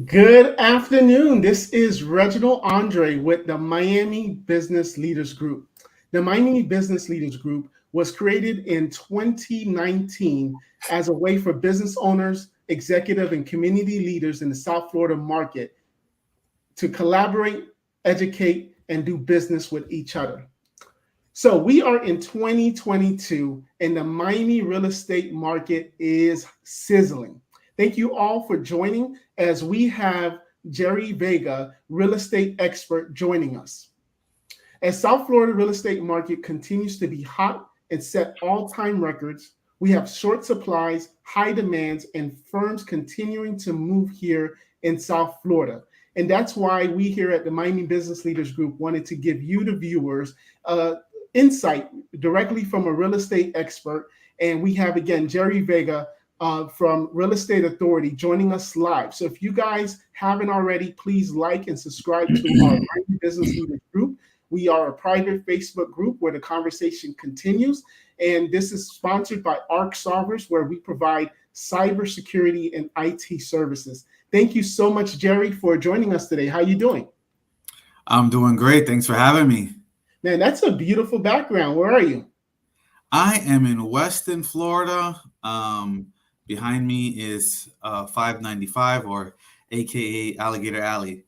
Good afternoon. This is Reginald Andre with the Miami Business Leaders Group. The Miami Business Leaders Group was created in 2019 as a way for business owners, executive, and community leaders in the South Florida market to collaborate, educate, and do business with each other. So we are in 2022 and the Miami real estate market is sizzling. Thank you all for joining as we have Jerry Vega, real estate expert, joining us. As South Florida real estate market continues to be hot and set all-time records, we have short supplies, high demands, and firms continuing to move here in South Florida. And that's why we here at the Miami Business Leaders Group wanted to give you, the viewers, insight directly from a real estate expert. And we have, again, Jerry Vega from Real Estate Authority joining us live. So if you guys haven't already, please like and subscribe to our Miami Business Leaders Group. We are a private Facebook group where the conversation continues. And this is sponsored by ARC Solvers, where we provide cybersecurity and IT services. Thank you so much, Jerry, for joining us today. How are you doing? I'm doing great. Thanks for having me. Man, that's a beautiful background. Where are you? I am in Weston, Florida. Behind me is 595, or AKA Alligator Alley.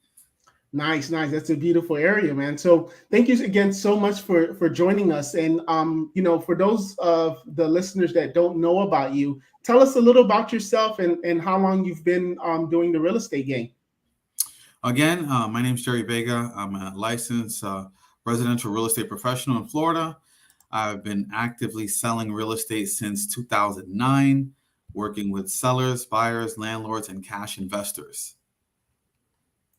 Nice. That's a beautiful area, man. So thank you again so much for joining us. And, for those of the listeners that don't know about you, tell us a little about yourself and how long you've been doing the real estate game. Again, my name is Jerry Vega. I'm a licensed residential real estate professional in Florida. I've been actively selling real estate since 2009, working with sellers, buyers, landlords, and cash investors.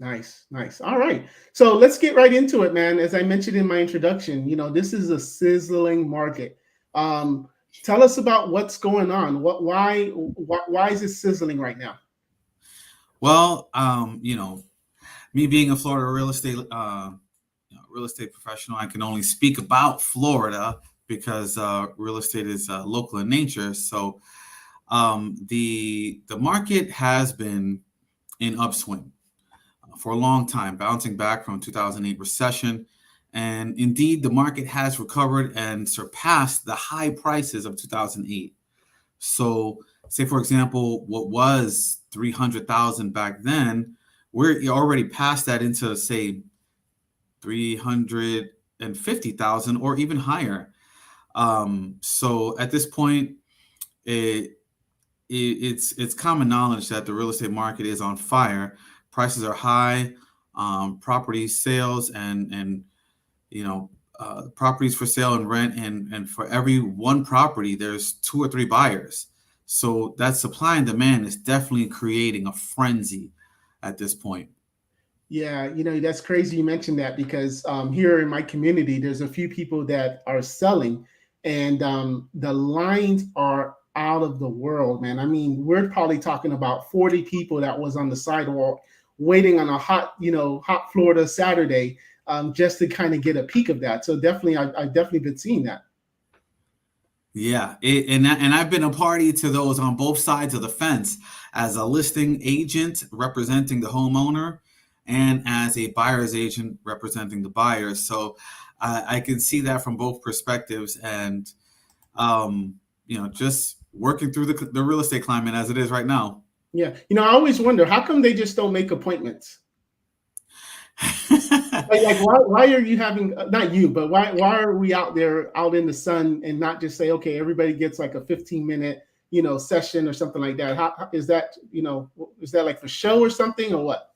Nice. All right. So let's get right into it, man. As I mentioned in my introduction, this is a sizzling market. Tell us about what's going on. Why is it sizzling right now? Well, me being a Florida real estate professional, I can only speak about Florida because real estate is local in nature. So the market has been in upswing for a long time, bouncing back from 2008 recession. And indeed, the market has recovered and surpassed the high prices of 2008. So say, for example, what was 300,000 back then, we're already past that into, say, 350,000 or even higher. So at this point, it's common knowledge that the real estate market is on fire. Prices are high, property sales and properties for sale and rent, and for every one property, there's 2 or 3 buyers. So that supply and demand is definitely creating a frenzy at this point. Yeah, that's crazy you mentioned that because here in my community, there's a few people that are selling, and the lines are out of the world, man. I mean, we're probably talking about 40 people that was on the sidewalk waiting on a hot Florida Saturday just to kind of get a peek of that. So definitely, I've definitely been seeing that. Yeah, and I've been a party to those on both sides of the fence as a listing agent representing the homeowner and as a buyer's agent representing the buyer. So I can see that from both perspectives, and just working through the real estate climate as it is right now. Yeah, I always wonder, how come they just don't make appointments? like why are you having, not you, but why are we out there out in the sun and not just say, okay, everybody gets like a 15-minute session or something like that? How is that? Is that like for show or something, or what?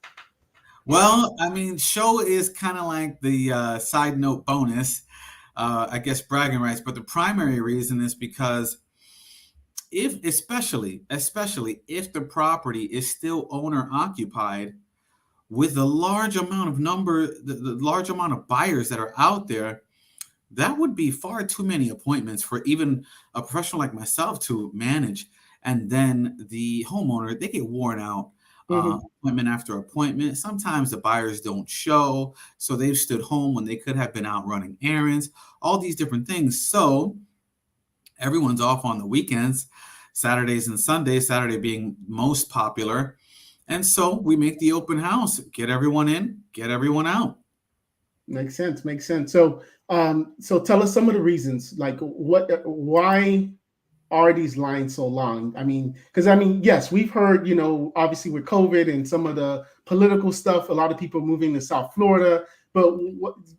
Well, I mean, show is kind of like the side note bonus, I guess, bragging rights. But the primary reason is because especially if the property is still owner occupied, with the large amount of buyers that are out there, that would be far too many appointments for even a professional like myself to manage. And then the homeowner, they get worn out. Appointment after appointment. Sometimes the buyers don't show, so they've stood home when they could have been out running errands, all these different things. So Everyone's off on the weekends, Saturdays and Sundays, Saturday being most popular. And so we make the open house, get everyone in, get everyone out. Makes sense. Makes sense. So tell us some of the reasons, like why are these lines so long? I mean, because I mean, yes, we've heard, obviously with COVID and some of the political stuff, a lot of people moving to South Florida. But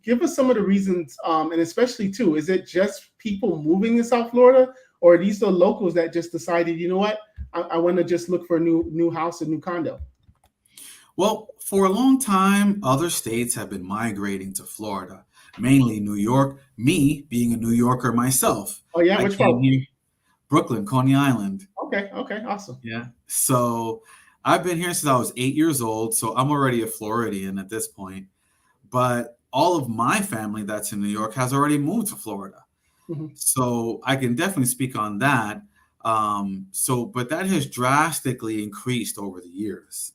give us some of the reasons, and especially too, is it just people moving to South Florida, or are these the locals that just decided, you know what, I want to just look for a new house, a new condo? Well, for a long time, other states have been migrating to Florida, mainly New York. Me being a New Yorker myself, Oh yeah, I which part? came here, Brooklyn, Coney Island. Okay, okay, awesome. Yeah. So I've been here since I was 8 years old. So I'm already a Floridian at this point. But all of my family that's in New York has already moved to Florida. Mhm. So I can definitely speak on that. But that has drastically increased over the years.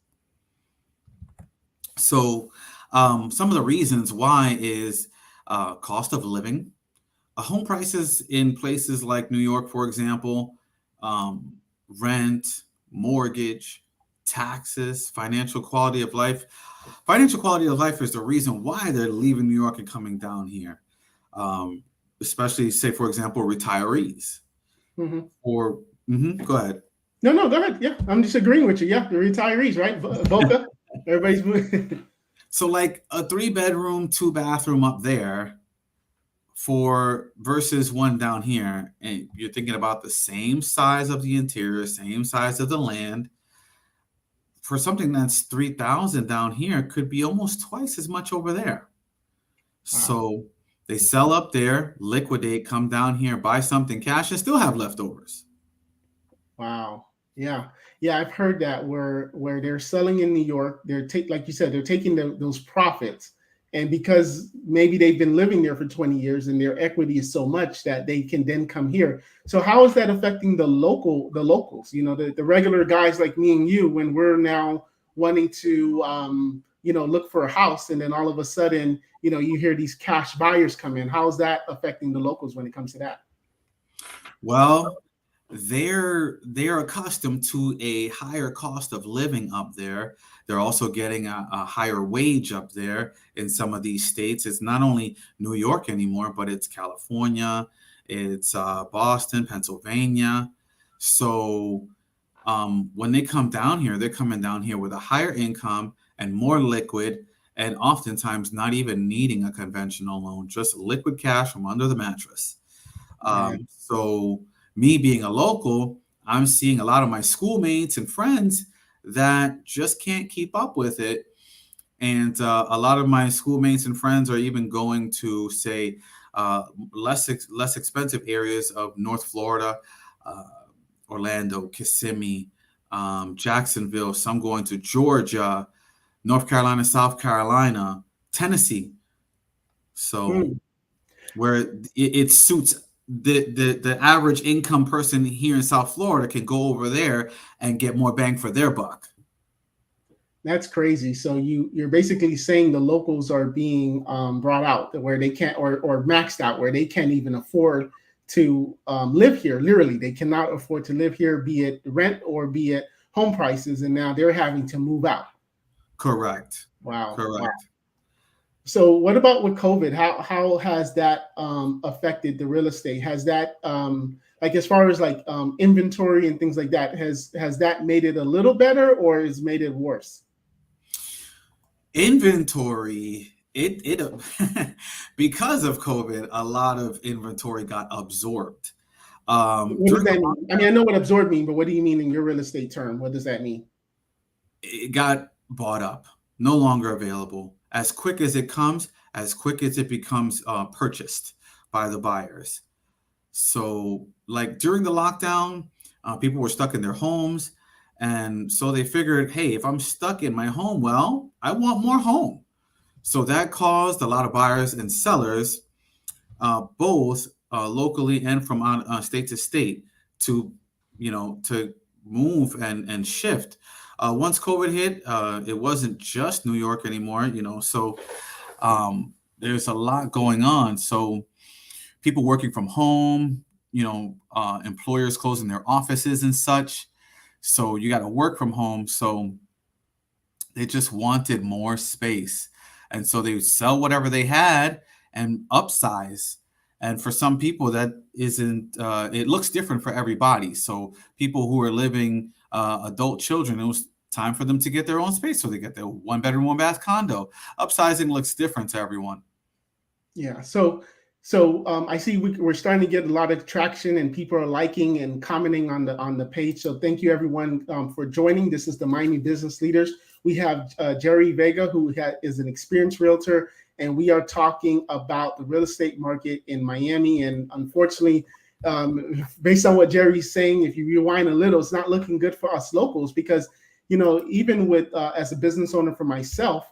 So some of the reasons why is cost of living. Home prices in places like New York, for example, um, rent, mortgage, taxes, financial quality of life. Financial quality of life is the reason why they're leaving New York and coming down here. Um, Especially, say, for example, retirees. Mhm. Or, go ahead. No, no, go ahead. Yeah, I'm just agreeing with you. Yeah, the retirees, right? Boca, everybody's moving. So, like a 3 bedroom, 2 bathroom up there for versus one down here, and you're thinking about the same size of the interior, same size of the land. For something that's 3,000 down here, could be almost twice as much over there. Wow. So they sell up there, liquidate, come down here, buy something cash, and still have leftovers. Wow. Yeah. Yeah, I've heard that where they're selling in New York, they're like you said, they're taking those profits, and because maybe they've been living there for 20 years and their equity is so much that they can then come here. So how is that affecting the locals, the regular guys like me and you, when we're now wanting to look for a house, and then all of a sudden, you hear these cash buyers come in. How is that affecting the locals when it comes to that? Well, they're accustomed to a higher cost of living up there. They're also getting a higher wage up there in some of these states. It's not only New York anymore, but it's California, it's Boston, Pennsylvania. So when they come down here, they're coming down here with a higher income and more liquid, and oftentimes not even needing a conventional loan, just liquid cash from under the mattress. Man. So me being a local, I'm seeing a lot of my schoolmates and friends that just can't keep up with it. And a lot of my schoolmates and friends are even going to, say, less expensive areas of North Florida, uh, Orlando, Kissimmee, Jacksonville. Some going to Georgia, North Carolina, South Carolina, Tennessee. So Hmm. where it suits the average income person here in South Florida can go over there and get more bang for their buck. That's crazy. So you're basically saying the locals are being brought out where they can't, or maxed out where they can't even afford to live here. Literally, they cannot afford to live here, be it rent or be it home prices, and now they're having to move out. Correct. Wow, wow. Correct. So what about with COVID? How has that affected the real estate? Has that like as far as like inventory and things like that, has that made it a little better or has made it worse? Inventory. It because of COVID, a lot of inventory got absorbed. What does During the that mean? I mean, I know what absorb mean, but what do you mean in your real estate term? What does that mean? it got bought up, no longer available. As quick as it comes, as quick as it becomes purchased by the buyers. So, like during the lockdown, people were stuck in their homes. And so they figured, hey, if I'm stuck in my home, well, I want more home. So that caused a lot of buyers and sellers, both locally and from state to state, to, to move and shift. Once COVID hit, it wasn't just New York anymore, so there's a lot going on. So people working from home, employers closing their offices and such. So you got to work from home. So they just wanted more space. And so they would sell whatever they had and upsize. And for some people, that isn't, it looks different for everybody. So people who are living adult children, it was time for them to get their own space. So they get their one bedroom, one bath condo. Upsizing looks different to everyone. Yeah. I see we're starting to get a lot of traction, and people are liking and commenting on the page. So thank you everyone for joining. This is the Miami Business Leaders. We have Jerry Vega, who is an experienced realtor, and we are talking about the real estate market in Miami. And unfortunately, based on what Jerry's saying, if you rewind a little, it's not looking good for us locals because, even with as a business owner for myself,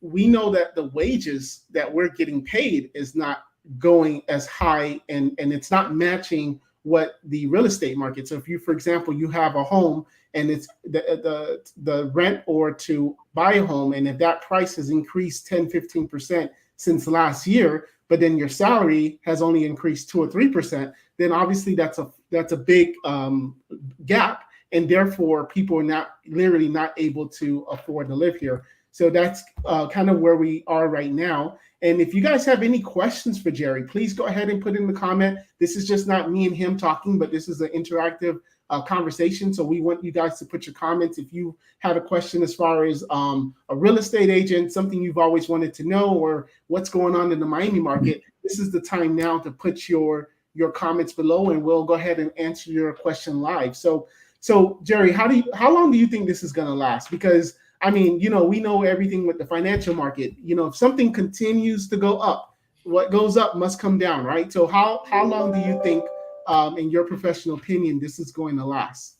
we know that the wages that we're getting paid is not going as high, and it's not matching what the real estate market. So if you, for example, you have a home and it's the rent or to buy a home, and if that price has increased 10-15% since last year, but then your salary has only increased 2 or 3%, then obviously that's a big gap, and therefore people are not literally not able to afford to live here. So that's kind of where we are right now. And if you guys have any questions for Jerry, please go ahead and put in the comment. This is just not me and him talking, but this is an interactive conversation. So we want you guys to put your comments. If you have a question as far as a real estate agent, something you've always wanted to know, or what's going on in the Miami market, this is the time now to put your comments below, and we'll go ahead and answer your question live. So Jerry, how long do you think this is going to last? Because I mean, we know everything with the financial market. If something continues to go up, what goes up must come down, right? So how long do you think, in your professional opinion, this is going to last?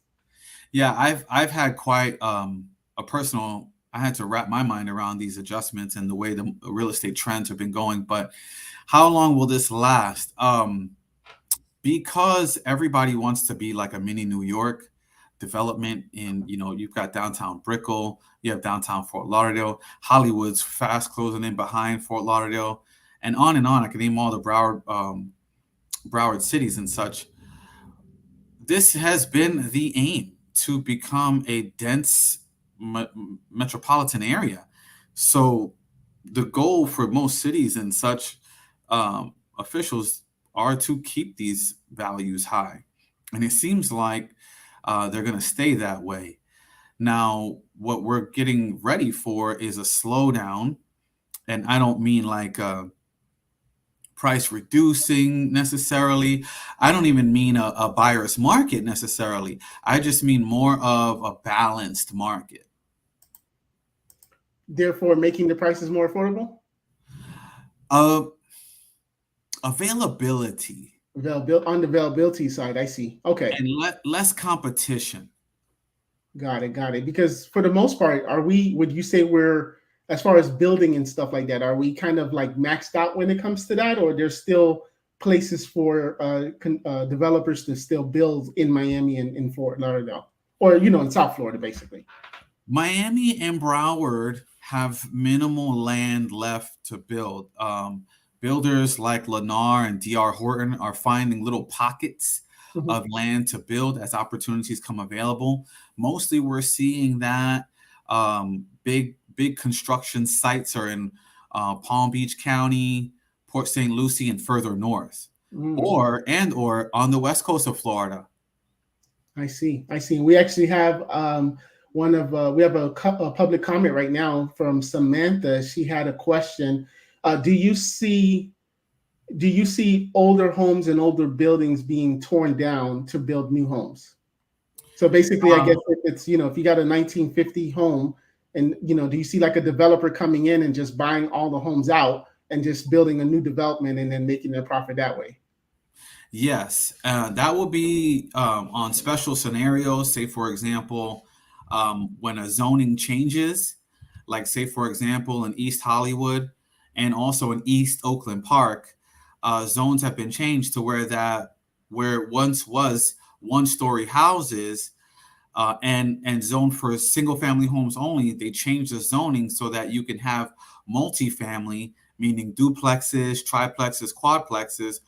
Yeah, I've had quite a personal. I had to wrap my mind around these adjustments and the way the real estate trends have been going. But how long will this last? Because everybody wants to be like a mini New York development. You've got downtown Brickell, you have downtown Fort Lauderdale, Hollywood's fast closing in behind Fort Lauderdale, and on and on. I can name all the Broward cities and such. This has been the aim, to become a dense metropolitan area. So the goal for most cities and such officials are to keep these values high. And it seems like they're going to stay that way. Now, what we're getting ready for is a slowdown. And I don't mean like price reducing necessarily. I don't even mean a buyer's market necessarily. I just mean more of a balanced market. Therefore, making the prices more affordable? Availability. On the availability side, I see. Okay. And less competition. Got it. Because for the most part, would you say we're, as far as building and stuff like that, are we kind of like maxed out when it comes to that, or there's still places for developers to still build in Miami and in Fort Lauderdale, or in South Florida, basically? Miami and Broward have minimal land left to build. Builders like Lennar and D.R. Horton are finding little pockets of land to build as opportunities come available. Mostly we're seeing that big construction sites are in Palm Beach County, Port St. Lucie, and further north, or on the west coast of Florida. I see. We actually have we have a public comment right now from Samantha. She had a question. Do you see older homes and older buildings being torn down to build new homes? So basically, I guess if it's, if you got a 1950 home, and do you see like a developer coming in and just buying all the homes out and just building a new development and then making their profit that way? Yes, that will be on special scenarios. Say, for example, when a zoning changes, like say, for example, in East Hollywood and also in East Oakland Park, zones have been changed to where it once was one-story houses and zoned for single-family homes only. They changed the zoning so that you can have multifamily, meaning duplexes, triplexes, quadplexes,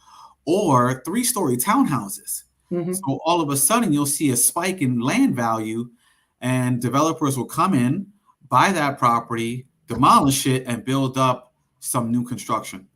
or three-story townhouses. Hmm. So all of a sudden, you'll see a spike in land value, and developers will come in, buy that property, demolish it, and build up some new construction.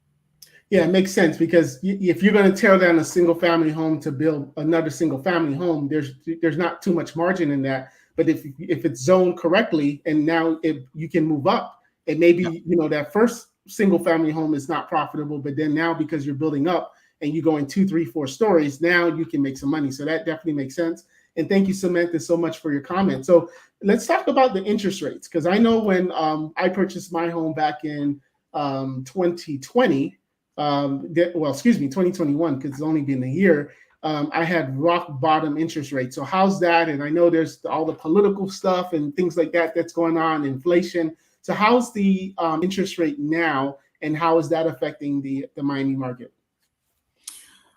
Yeah, it makes sense because if you're going to tear down a single family home to build another single family home, there's not too much margin in that. But if it's zoned correctly, and now if you can move up, and Yeah. maybe that first single family home is not profitable, but then now because you're building up and you're going 2, 3, 4 stories, now you can make some money. So that definitely makes sense. And thank you, Samantha, so much for your comment. So let's talk about the interest rates, because I know when I purchased my home back in 2020, well, excuse me, 2021, because it's only been a year. I had rock bottom interest rates. So how's that? And I know there's all the political stuff and things like that that's going on, inflation. So how's the interest rate now, and how is that affecting the Miami market?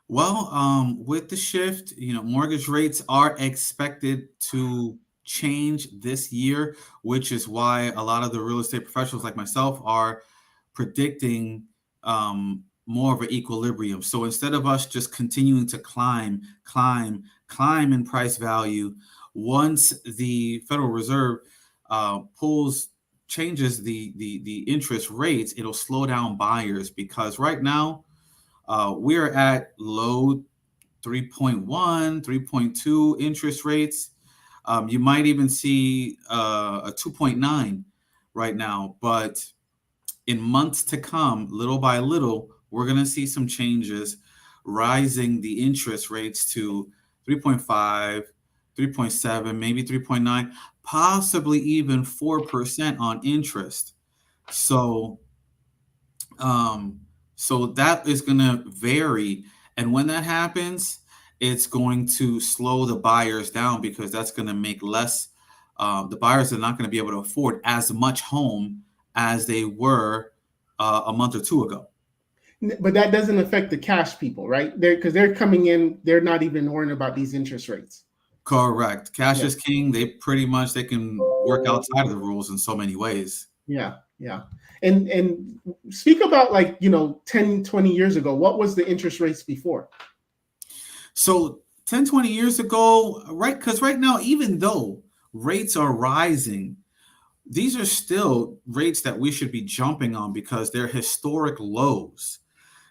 Well, with the shift, mortgage rates are expected to change this year, which is why a lot of the real estate professionals like myself are predicting more of an equilibrium. So instead of us just continuing to climb in price value, once the Federal Reserve changes the interest rates, it'll slow down buyers, because right now we're at low 3.1, 3.2 interest rates. You might even see a 2.9 right now, but in months to come, little by little, we're going to see some changes, rising the interest rates to 3.5, 3.7, maybe 3.9, possibly even 4% on interest. So um, so that is going to vary. And when that happens, it's going to slow the buyers down, because that's going to make less, the buyers are not going to be able to afford as much home as they were a month or two ago. But that doesn't affect the cash people, right? Because they're coming in, they're not even worrying about these interest rates. Correct. Cash Yeah. is king. They can work outside of the rules in so many ways. Yeah, yeah. And speak about, like, 10, 20 years ago, what was the interest rates before? So 10, 20 years ago, right? Because right now, even though rates are rising, these are still rates that we should be jumping on, because they're historic lows.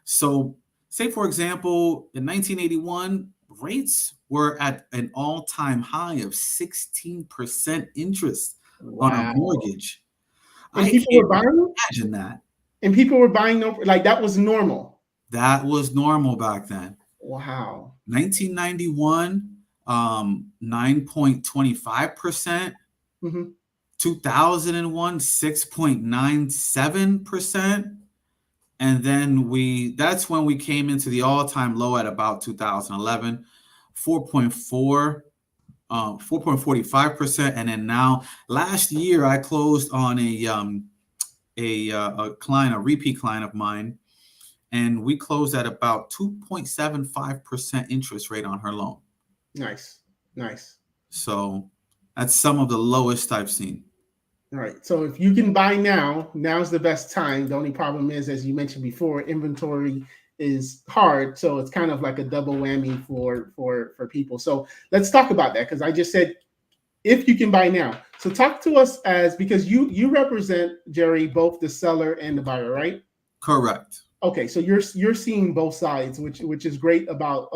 So, say for example, in 1981, rates were at an all-time high of 16% interest on a Wow. mortgage. And I people can't were buying? imagine that. And people were buying, no, like, that was normal. That was normal back then. Wow. 1991, 9.25%. Hmm. 2001, 6.97%. And then that's when we came into the all-time low at about 2011, 4.4, 4.45%. And then now, last year, I closed on a client, a repeat client of mine, and we closed at about 2.75% interest rate on her loan. Nice. Nice. So that's some of the lowest I've seen. All right. So if you can buy now, now's the best time. The only problem is, as you mentioned before, inventory is hard. So it's kind of like a double whammy for people. So let's talk about that, because I just said if you can buy now. So talk to us, as because you represent, Jerry, both the seller and the buyer, right? Correct. Okay, so you're seeing both sides, which is great about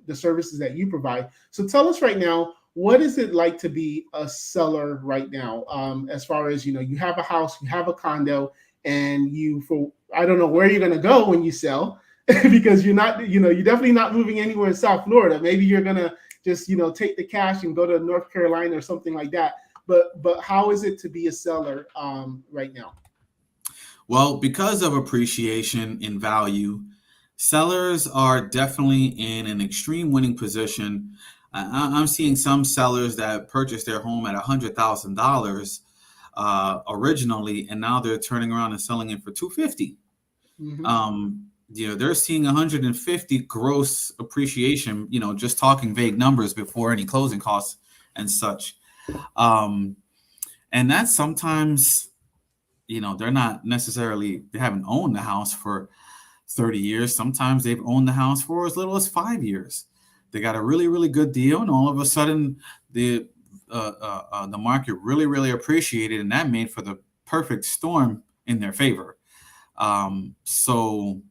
the services that you provide. So tell us right now, what is it like to be a seller right now? As far as you have a house, you have a condo, and for I don't know where you're going to go when you sell, because you're definitely not moving anywhere in South Florida. Maybe you're going to just take the cash and go to North Carolina or something like that. But how is it to be a seller right now? Well, because of appreciation in value, sellers are definitely in an extreme winning position. I'm seeing some sellers that purchased their home at $100,000 originally, and now they're turning around and selling it for 250. Hmm. They're seeing 150 gross appreciation. Just talking vague numbers before any closing costs and such. Um, and that's sometimes, they haven't owned the house for 30 years. Sometimes they've owned the house for as little as 5 years. They got a really, really good deal, and all of a sudden, the the market really, really appreciated, and that made for the perfect storm in their favor. So,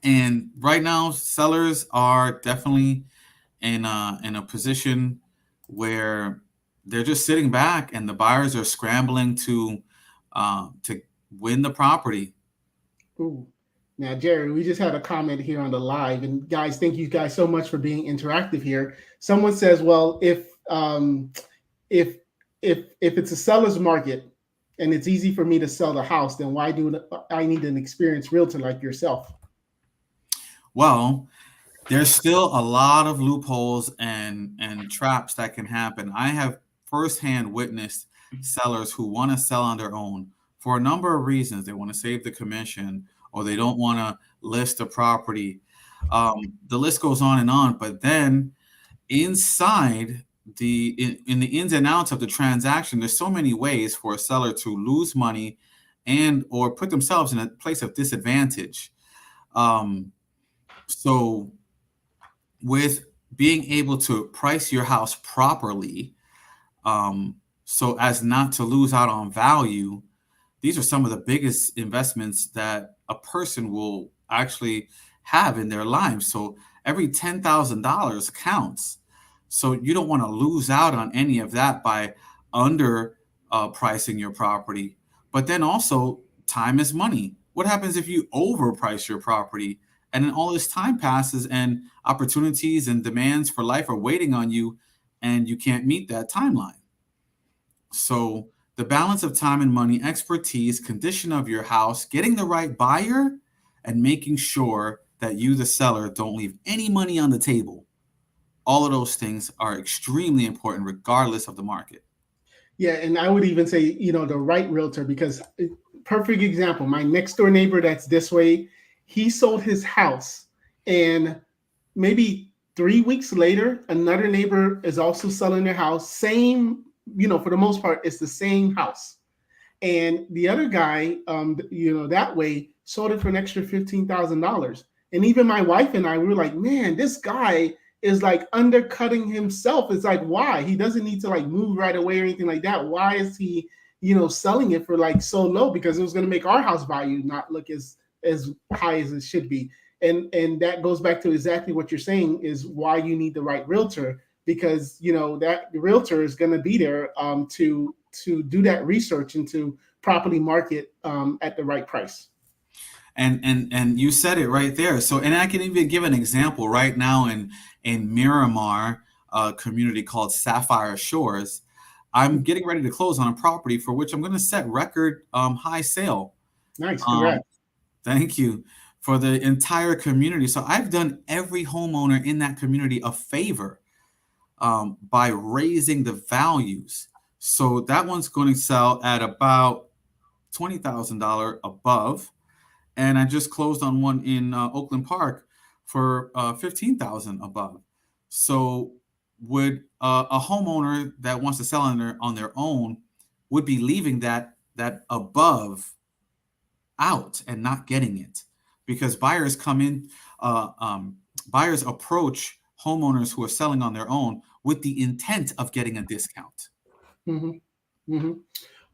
and right now, sellers are definitely in a position where they're just sitting back, and the buyers are scrambling to win the property. Ooh. Now, Jerry, we just had a comment here on the live, and guys, thank you guys so much for being interactive here. Someone says, "Well, if if it's a seller's market and it's easy for me to sell the house, then why do I need an experienced realtor like yourself?" Well, there's still a lot of loopholes and traps that can happen. I have firsthand witnessed sellers who want to sell on their own for a number of reasons. They want to save the commission, or they don't want to list the property. The list goes on and on. But then inside in the ins and outs of the transaction, there's so many ways for a seller to lose money and or put themselves in a place of disadvantage. Um, so with being able to price your house properly, so as not to lose out on value, these are some of the biggest investments that a person will actually have in their life. So every $10,000 counts. So you don't want to lose out on any of that by under pricing your property. But then also, time is money. What happens if you overprice your property and then all this time passes and opportunities and demands for life are waiting on you and you can't meet that timeline? So the balance of time and money, expertise, condition of your house, getting the right buyer, and making sure that you, the seller, don't leave any money on the table. All of those things are extremely important regardless of the market. Yeah, and I would even say, the right realtor, because perfect example, my next door neighbor that's this way, he sold his house, and maybe 3 weeks later, another neighbor is also selling their house. Same, for the most part, it's the same house. And the other guy, that way sold it for an extra $15,000. And even my wife and I, we were like, man, this guy is like undercutting himself. It's like, why? He doesn't need to like move right away or anything like that. Why is he, selling it for like so low? Because it was going to make our house value not look as high as it should be. And that goes back to exactly what you're saying is why you need the right realtor, because that realtor is going to be there to do that research and to properly market at the right price. And you said it right there. So, and I can even give an example right now in Miramar, a community called Sapphire Shores. I'm getting ready to close on a property for which I'm going to set record high sale. Nice, Um, congrats. Thank you for the entire community. So I've done every homeowner in that community a favor by raising the values. So that one's going to sell at about $20,000 above, and I just closed on one in Oakland Park for 15,000 above. So would a homeowner that wants to sell on their own would be leaving that above out and not getting it, because buyers come in, buyers approach homeowners who are selling on their own with the intent of getting a discount. Hmm. Hmm.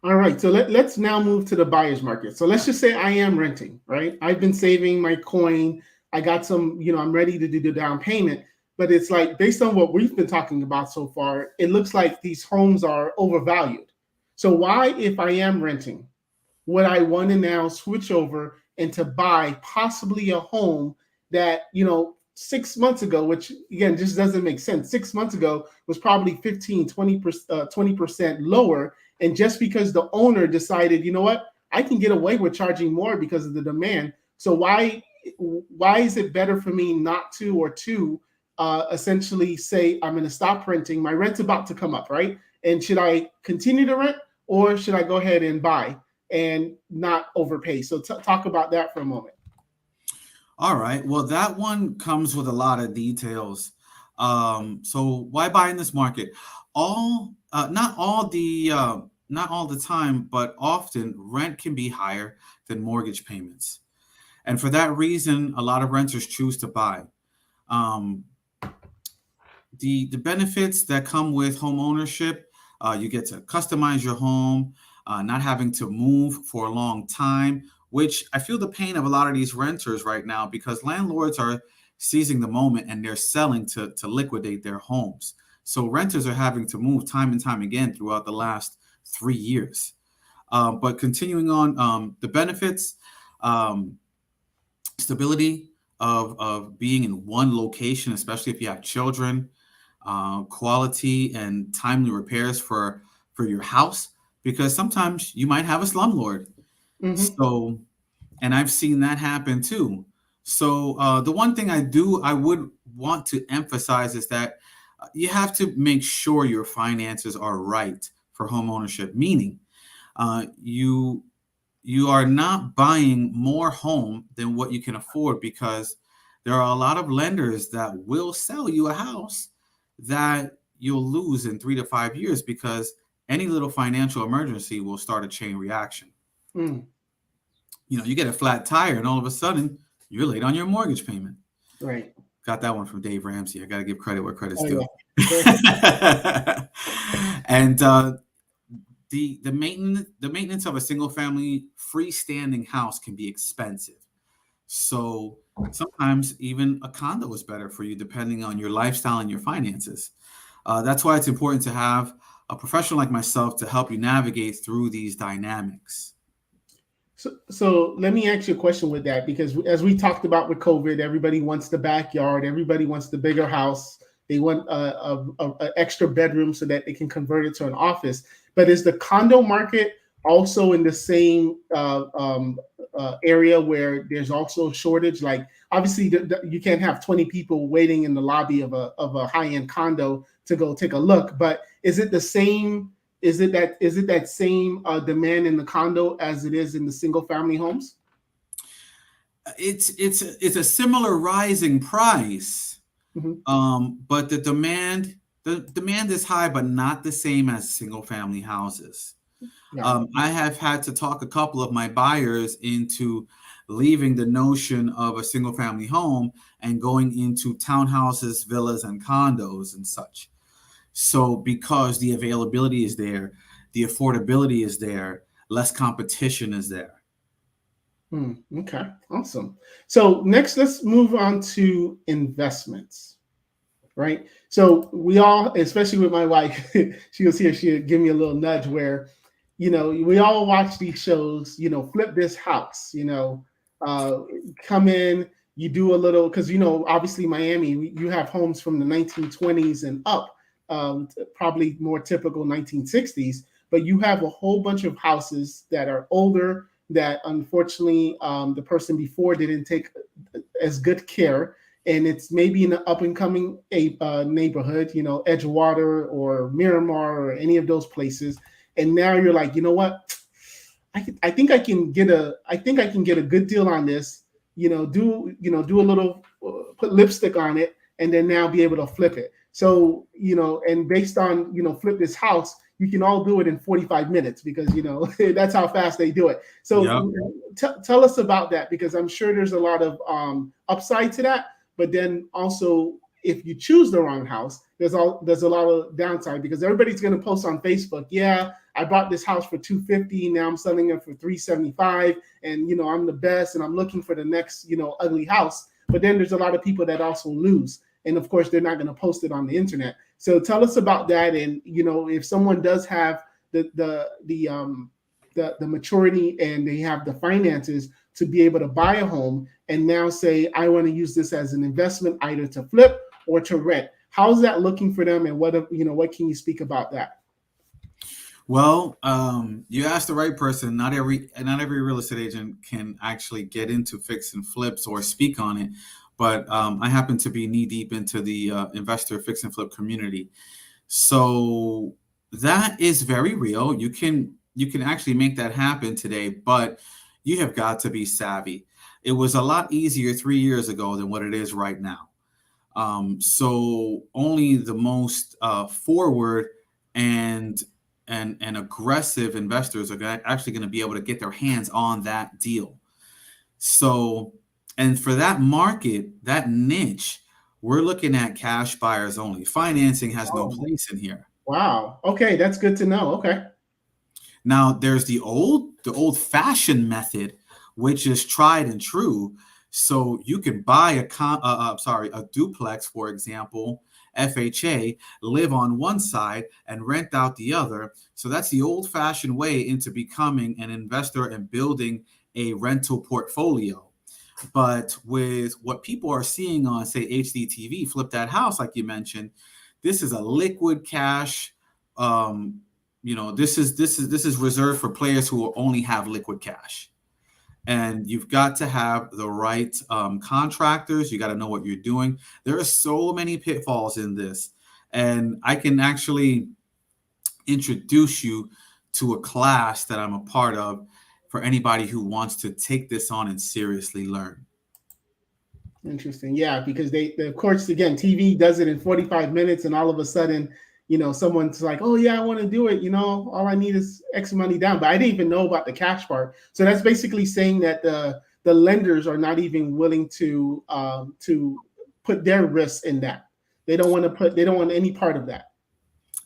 All right, so let's now move to the buyer's market. So let's just say I am renting, right? I've been saving my coin. I got some, I'm ready to do the down payment. But it's like, based on what we've been talking about so far, it looks like these homes are overvalued. So why, if I am renting, would I want to now switch over and to buy possibly a home that, 6 months ago, which again just doesn't make sense. 6 months ago was probably 15, 20% lower. And just because the owner decided, you know what, I can get away with charging more because of the demand. So why is it better for me not to, or to essentially say I'm going to stop renting? My rent's about to come up, right? And should I continue to rent, or should I go ahead and buy and not overpay? So talk about that for a moment. All right. Well, that one comes with a lot of details. So why buy in this market? All not all the time, but often rent can be higher than mortgage payments. And for that reason, a lot of renters choose to buy. Um, the benefits that come with home ownership, you get to customize your home, not having to move for a long time, which I feel the pain of a lot of these renters right now because landlords are seizing the moment and they're selling to liquidate their homes. So renters are having to move time and time again throughout the last 3 years. But continuing on, the benefits, um, stability of being in one location, especially if you have children, quality and timely repairs for your house, because sometimes you might have a slumlord. Mm-hmm. So, and I've seen that happen too. So, the one thing I would want to emphasize is that you have to make sure your finances are right for home ownership. Meaning, you are not buying more home than what you can afford because there are a lot of lenders that will sell you a house that you'll lose in 3 to 5 years because any little financial emergency will start a chain reaction. Mm, You get a flat tire and all of a sudden you're late on your mortgage payment. right. Got that one from Dave Ramsey. I got to give credit where credit's Oh due. yeah. Sure. And the maintenance of a single family freestanding house can be expensive. So sometimes even a condo is better for you depending on your lifestyle and your finances. That's why it's important to have a professional like myself to help you navigate through these dynamics. So let me ask you a question with that because as we talked about with COVID, everybody wants the backyard, everybody wants the bigger house. They want a extra bedroom so that they can convert it to an office. But is the condo market also in the same area where there's also a shortage? Like obviously you can't have 20 people waiting in the lobby of a high end condo to go take a look. But is it the same? Is it that same demand in the condo as it is in the single family homes? It's a similar rising price, Hmm. but the demand is high, but not the same as single family houses. Got it. I have had to talk a couple of my buyers into leaving the notion of a single family home and going into townhouses, villas, and condos and such. So, because the availability is there, the affordability is there, less competition is there. Hmm, okay, awesome. So next, let's move on to investments. Right. So we all, especially with my wife, she was here. She'll give me a little nudge where, we all watch these shows. Flip this house. Uh, come in. You do a little because obviously Miami. You have homes from the 1920s and up, probably more typical 1960s. But you have a whole bunch of houses that are older that unfortunately the person before didn't take as good care, and it's maybe in an up and coming neighborhood, Edgewater or Miramar or any of those places. And now you're like, you know what? I think I can get a good deal on this. Do a little, put lipstick on it, and then now be able to flip it. So and based on flip this house, you can all do it in 45 minutes because that's how fast they do it. Yep. So tell us about that because I'm sure there's a lot of upside to that, but then also if you choose the wrong house, there's a lot of downside because everybody's going to post on Facebook, yeah, I bought this house for 250, now I'm selling it for 375, and I'm the best and I'm looking for the next ugly house. But then there's a lot of people that also lose, and of course they're not going to post it on the internet. So tell us about that, and if someone does have the maturity and they have the finances to be able to buy a home and now say, I want to use this as an investment either to flip or to rent. How's that looking for them, and what can you speak about that? Well, you asked the right person. Not every real estate agent can actually get into fix and flips or speak on it, but I happen to be knee deep into the investor fix and flip community. So that is very real. You can actually make that happen today, but you have got to be savvy. It was a lot easier 3 years ago than what it is right now. So only the most forward and and aggressive investors are actually going to be able to get their hands on that deal. So And for that market, that niche, we're looking at cash buyers only. Financing has no Oh, place in here. wow. Okay, that's good to know. Okay. Now there's the old fashioned method, which is tried and true. So you can buy a duplex, for example, FHA, live on one side and rent out the other. So that's the old fashioned way into becoming an investor and building a rental portfolio. But with what people are seeing on, say, HDTV, Flip That House, like you mentioned, this is a liquid cash. Um, this is reserved for players who only have liquid cash, and you've got to have the right contractors. You got to know what you're doing. There are so many pitfalls in this, and I can actually introduce you to a class that I'm a part of for anybody who wants to take this on and seriously learn. Interesting. Yeah, because of course, again, TV does it in 45 minutes, and all of a sudden, someone's like, "Oh yeah, I want to do it." All I need is X money down, but I didn't even know about the cash part. So that's basically saying that the lenders are not even willing to put their risks in that. They don't want any part of that.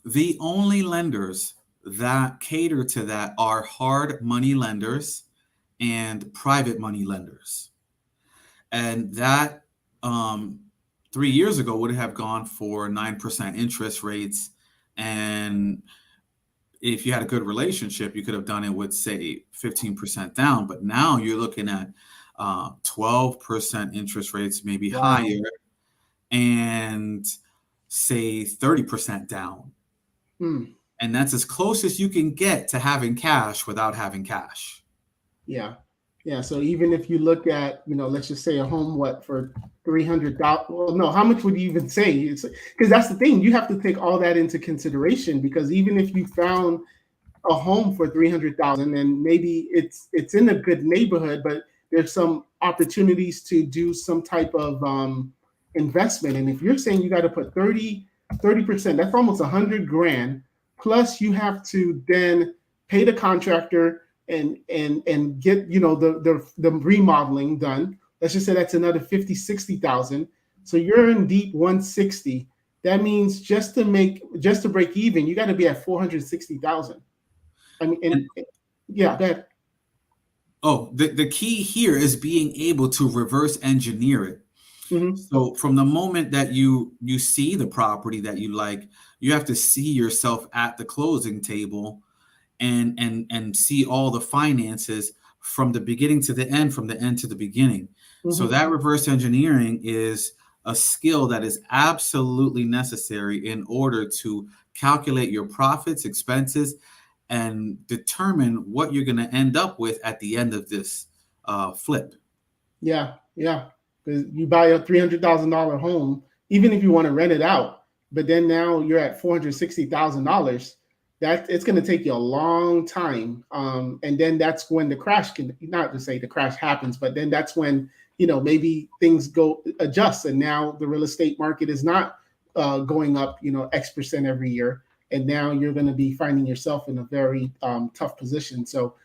The only lenders that cater to that are hard money lenders and private money lenders. And that, 3 years ago, would have gone for 9% interest rates. And if you had a good relationship, you could have done it with, say, 15% down. But now you're looking at 12% interest rates, maybe Wow. higher, and say 30% down. Hmm. And that's as close as you can get to having cash without having cash. Yeah. Yeah. So even if you look at, let's just say a home, what, for 300,000? Well, no, how much would you even say? It's because that's the thing. You have to take all that into consideration, because even if you found a home for 300,000, and maybe it's in a good neighborhood, but there's some opportunities to do some type of investment. And if you're saying you got to put 30%, that's almost 100 grand. Plus you have to then pay the contractor and get the remodeling done. Let's just say that's another 50, 60,000. So you're in deep 160. That means just to break even, you got to be at 460,000. I mean, And yeah, that. the key here is being able to reverse engineer it. Mm-hmm, So from the moment that you see the property that you like, you have to see yourself at the closing table and see all the finances from the beginning to the end, from the end to the beginning. So mm-hmm. that reverse engineering is a skill that is absolutely necessary in order to calculate your profits, expenses, and determine what you're going to end up with at the end of this flip. Yeah, yeah. Because you buy a $300,000 home, even if you want to rent it out, but then now you're at $460,000. That it's going to take you a long time, and then that's when the crash can, not to say the crash happens, but then that's when maybe things go adjust, and now the real estate market is not going up X% every year, and now you're going to be finding yourself in a very tough position. So,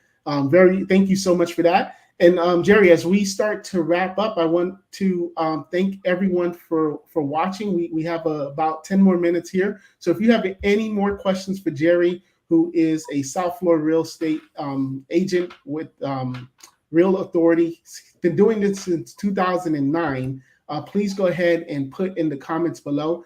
very thank you so much for that. And Jerry, as we start to wrap up, I want to thank everyone for watching. We have about 10 more minutes here. So if you have any more questions for Jerry, who is a South Florida real estate agent with Real Authority, he's been doing this since 2009, please go ahead and put in the comments below.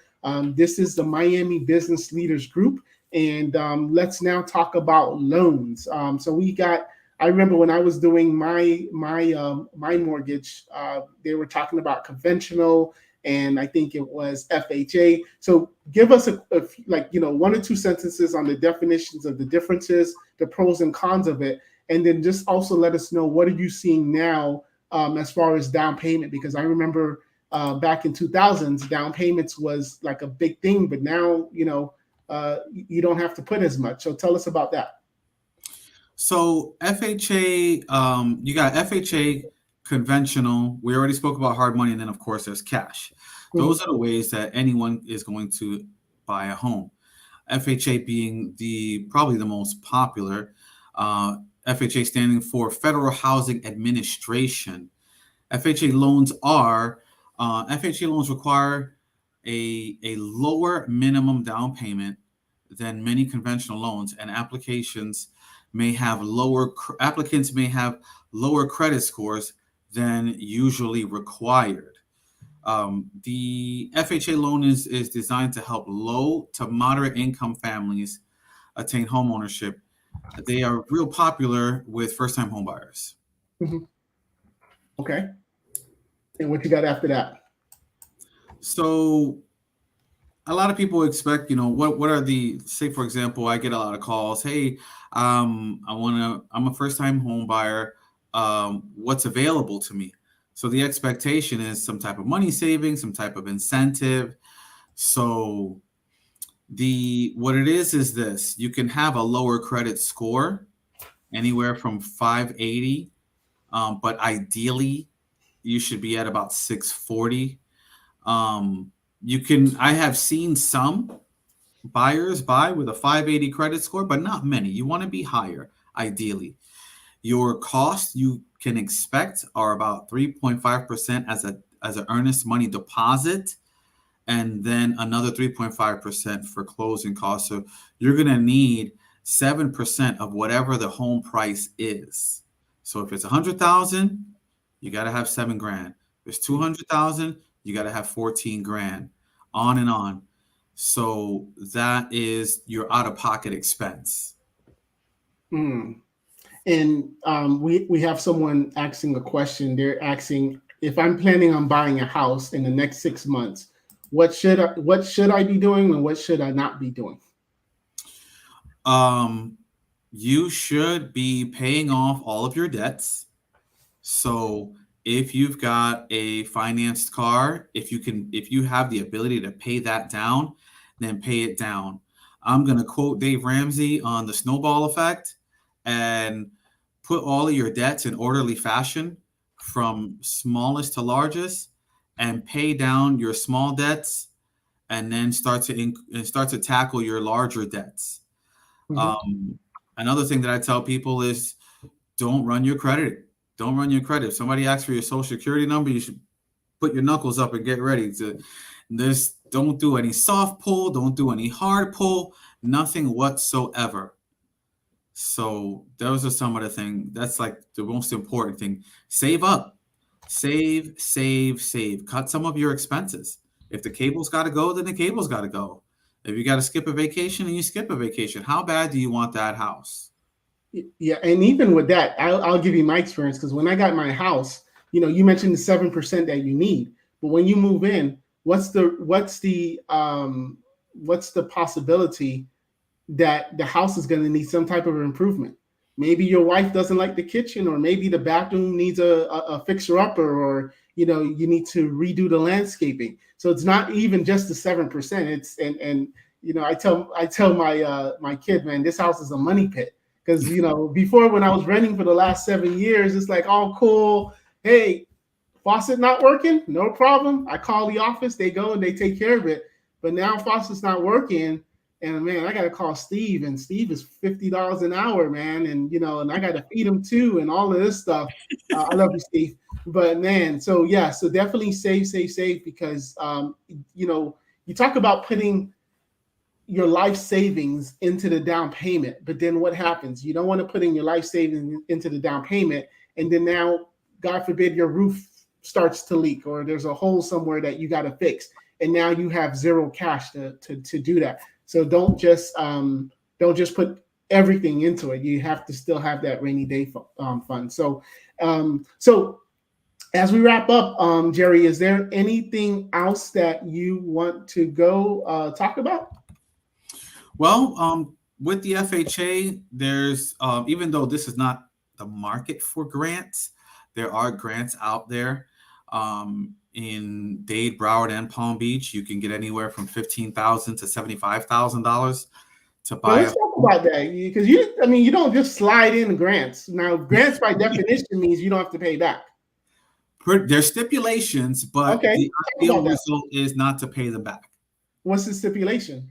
This is the Miami Business Leaders Group. And let's now talk about loans. So we got, I remember when I was doing my mortgage, they were talking about conventional, and I think it was FHA. So give us like one or two sentences on the definitions of the differences, the pros and cons of it, and then just also let us know, what are you seeing now as far as down payment? Because I remember back in 2000s, down payments was like a big thing, but now you don't have to put as much. So tell us about that. So FHA, you got FHA, conventional. We already spoke about hard money, and then of course there's cash. Those Mhm. are the ways that anyone is going to buy a home. FHA being the probably the most popular. FHA standing for Federal Housing Administration. FHA loans are FHA loans require a lower minimum down payment than many conventional loans, and applicants may have lower credit scores than usually required. The FHA loan is designed to help low to moderate income families attain home ownership. They are real popular with first time home buyers. Mhm. Okay. And what you got after that? So a lot of people expect, what are the, say for example, I get a lot of calls. Hey, I'm a first time home buyer. What's available to me? So the expectation is some type of money saving, some type of incentive. So what it is this: you can have a lower credit score, anywhere from 580, but ideally you should be at about 640. I have seen some buyers buy with a 580 credit score, but not many. You want to be higher, ideally. Your costs you can expect are about 3.5% as an earnest money deposit, and then another 3.5% for closing costs. So you're going to need 7% of whatever the home price is. So if it's 100,000, you got to have 7 grand. If it's 200,000, you got to have 14 grand, on and on. So that is your out of pocket expense. Mm. And we have someone asking a question. They're asking if I'm planning on buying a house in the next 6 months, what should I be doing and what should I not be doing? You should be paying off all of your debts. So if you've got a financed car, if you have the ability to pay that down, then pay it down. I'm going to quote Dave Ramsey on the snowball effect, and put all of your debts in orderly fashion from smallest to largest, and pay down your small debts, and then start to tackle your larger debts. Mhm. Um, Another thing that I tell people is don't run your credit. Don't run your credit. If somebody asks for your social security number, you should put your knuckles up and get ready to this. Don't do any soft pull. Don't do any hard pull. Nothing whatsoever. So those are some of the things. That's like the most important thing. Save up. Save, save, save. Cut some of your expenses. If the cable's got to go, then the cable's got to go. If you got to skip a vacation, then you skip a vacation. How bad do you want that house? Yeah, and even with that, I'll give you my experience because when I got my house, you mentioned the 7% that you need, but when you move in, what's the possibility that the house is going to need some type of improvement? Maybe your wife doesn't like the kitchen, or maybe the bathroom needs a fixer upper, or you need to redo the landscaping. So it's not even just the 7%. It's and I tell my kid, man, this house is a money pit. Because before, when I was renting for the last 7 years, it's like, all cool. Hey, faucet not working, no problem. I call the office, they go and they take care of it. But now faucet's not working, and man, I gotta call Steve, and Steve is $50 an hour, man, and I gotta feed him too, and all of this stuff. I love you, Steve, but man, so yeah, so definitely save, save, save, because you talk about putting your life savings into the down payment, but then what happens? You don't want to put in your life savings into the down payment, and then now, God forbid, your roof starts to leak, or there's a hole somewhere that you got to fix, and now you have zero cash to do that. So don't just put everything into it. You have to still have that rainy day fund. So as we wrap up, Jerry, is there anything else that you want to go talk about? Well, with the FHA, there's even though this is not the market for grants, there are grants out there. In Dade, Broward, and Palm Beach, you can get anywhere from $15,000 to $75,000 to Yeah, buy a let's talk home. about that, because you don't just slide in grants. Now, grants by definition means you don't have to pay back. There's stipulations, but Okay, the talk ideal about that. result is not to pay them back. What's the stipulation?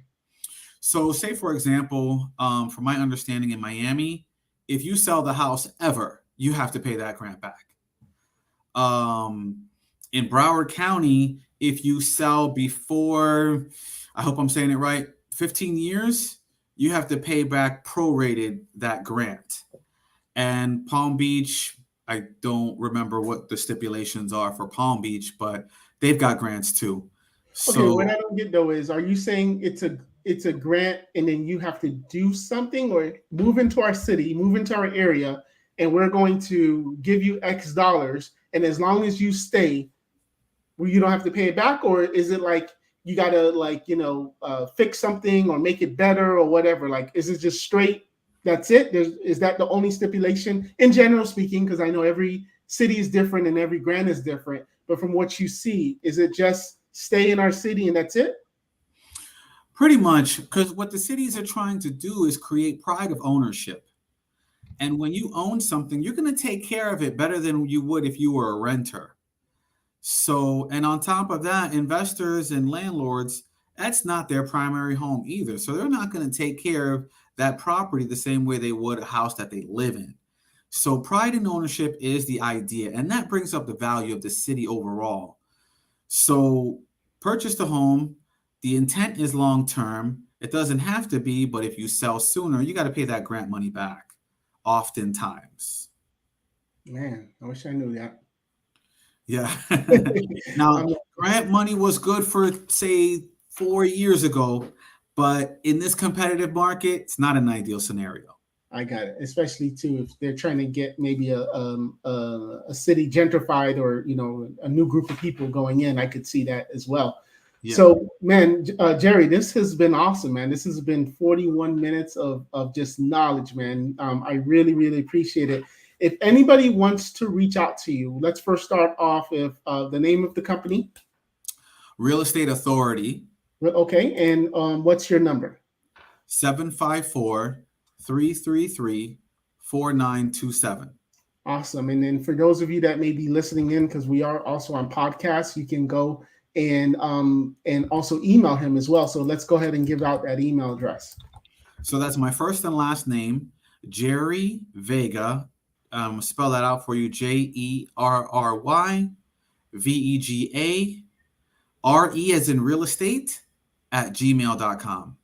So, say for example, from my understanding in Miami, if you sell the house ever, you have to pay that grant back. Um, in Broward County, if you sell before, I hope I'm saying it right, 15 years, you have to pay back prorated that grant. And Palm Beach, I don't remember what the stipulations are for Palm Beach, but they've got grants too. Okay, what I So don't get though is, are you saying it's a grant and then you have to do something or move into our city, move into our area, and we're going to give you X dollars, and as long as you stay, where you don't have to pay it back, or is it like you gotta like fix something or make it better or whatever? Like, is it just straight? That's it. Is that the only stipulation in general speaking? Because I know every city is different and every grant is different. But from what you see, is it just stay in our city and that's it? pretty much, because what the cities are trying to do is create pride of ownership. And when you own something, you're going to take care of it better than you would if you were a renter. So, and on top of that, investors and landlords, that's not their primary home either. So they're not going to take care of that property the same way they would a house that they live in. So pride in ownership is the idea, and that brings up the value of the city overall. So purchase the home. The intent is long term. It doesn't have to be, but if you sell sooner, you got to pay that grant money back oftentimes. Man, I wish I knew that. Yeah. I'm Now, grant money was good for, say, 4 years ago, but in this competitive market, it's not an ideal scenario. I got it. Especially too if they're trying to get maybe a city gentrified or a new group of people going in. I could see that as well. Yeah. So man, Jerry, this has been awesome, man. This has been 41 minutes of just knowledge, man. I really really appreciate it. If anybody wants to reach out to you, let's first start off with the name of the company. Real Estate Authority, Okay, and what's your number? 754-333-4927. Awesome. And then for those of you that may be listening in, because we are also on podcasts, you can go and also email him as well. So let's go ahead and give out that email address. So that's my first and last name, Jerry Vega. Spell that out for you, JerryVegaRe as in real estate at gmail.com.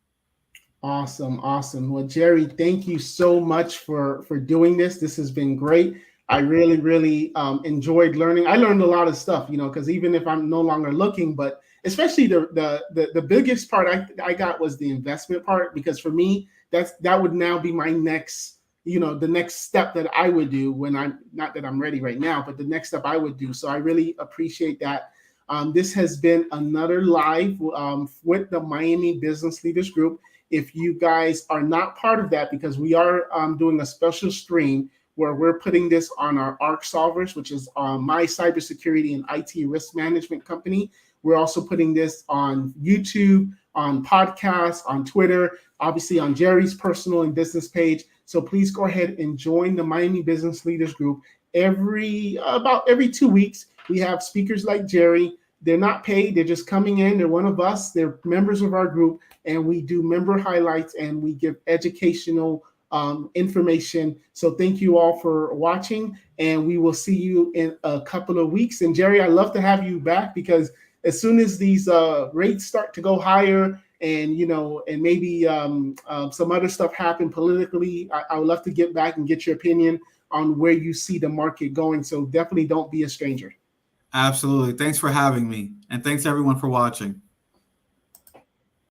Awesome, awesome. Well, Jerry, thank you so much for doing this. This has been great. I really, really enjoyed learning. I learned a lot of stuff, because even if I'm no longer looking, but especially the biggest part I got was the investment part, because for me, that would now be my next, the next step that I would do when I'm not that I'm ready right now, but the next step I would do. So I really appreciate that. This has been another live with the Miami Business Leaders Group. If you guys are not part of that, because we are doing a special stream where we're putting this on our ARC solvers, which is my cybersecurity and IT risk management company. We're also putting this on YouTube, on podcasts, on Twitter, obviously on Jerry's personal and business page. So please go ahead and join the Miami Business Leaders Group. About every 2 weeks, we have speakers like Jerry. They're not paid. They're just coming in. They're one of us. They're members of our group, and we do member highlights and we give educational information. So thank you all for watching, and we will see you in a couple of weeks. And Jerry, I'd love to have you back, because as soon as these rates start to go higher, and and maybe some other stuff happen politically, I would love to get back and get your opinion on where you see the market going. So definitely don't be a stranger. Absolutely. Thanks for having me. And thanks everyone for watching.